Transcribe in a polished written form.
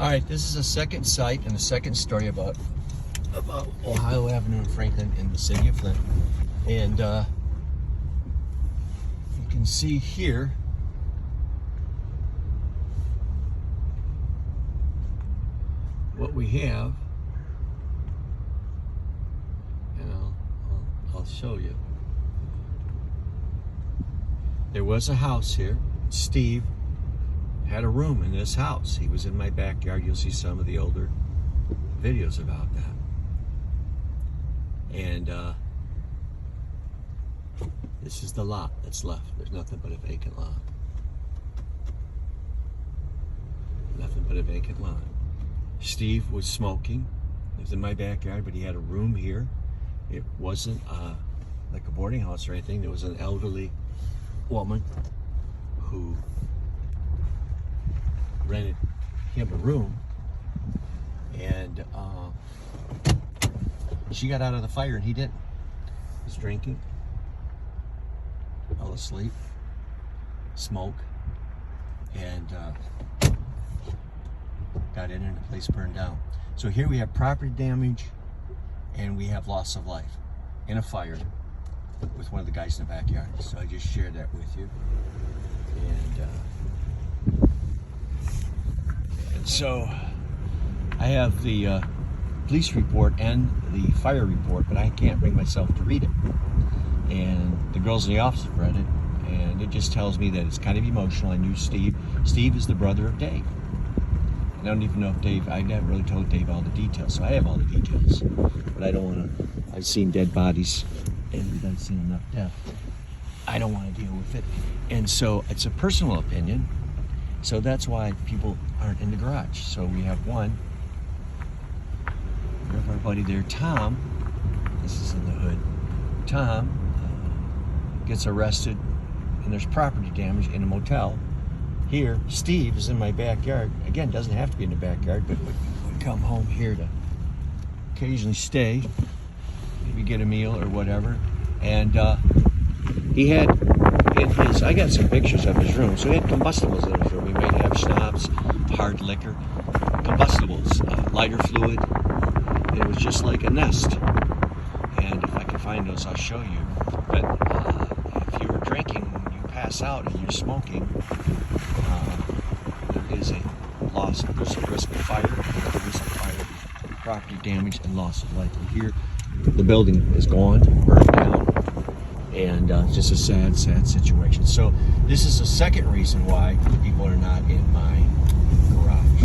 All right, this is a second site and a second story about Ohio Avenue in Franklin in the city of Flint. And you can see here what we have. And I'll show you. There was a house here. Steve had a room in this house. He was in my backyard. You'll see some of the older videos about that. And this is the lot that's left. There's nothing but a vacant lot. Nothing but a vacant lot. Steve was smoking. It was in my backyard, but he had a room here. It wasn't like a boarding house or anything. There was an elderly woman who rented him a room, and she got out of the fire and he didn't. He was drinking, fell asleep, smoke, and got in and the place burned down. So here we have property damage and we have loss of life in a fire with one of the guys in the backyard. So I just shared that with you. And so I have the police report and the fire report, but I can't bring myself to read it. And the girls in the office have read it, and it just tells me that it's kind of emotional. I knew Steve. Steve is the brother of Dave. I don't even know if Dave, I never really told Dave all the details, so I have all the details. But I don't want to, I've seen dead bodies, and I've seen enough death. I don't want to deal with it. And so it's a personal opinion. So that's why people aren't in the garage. So we have one. We have our buddy there, Tom. This is in the hood. Tom gets arrested, and there's property damage in a motel. Here, Steve is in my backyard. Again, doesn't have to be in the backyard, but would come home here to occasionally stay, maybe get a meal or whatever. And he had in his, I got some pictures of his room, so he had combustibles in his room. He might have schnapps, hard liquor, combustibles, lighter fluid. It was just like a nest. And if I can find those, I'll show you. But if you were drinking, you pass out and you're smoking, there is a loss, there's a risk of fire, property damage, and loss of life. And here, the building is gone, burned down, and it's just a sad, sad situation. So this is the second reason why people are not in my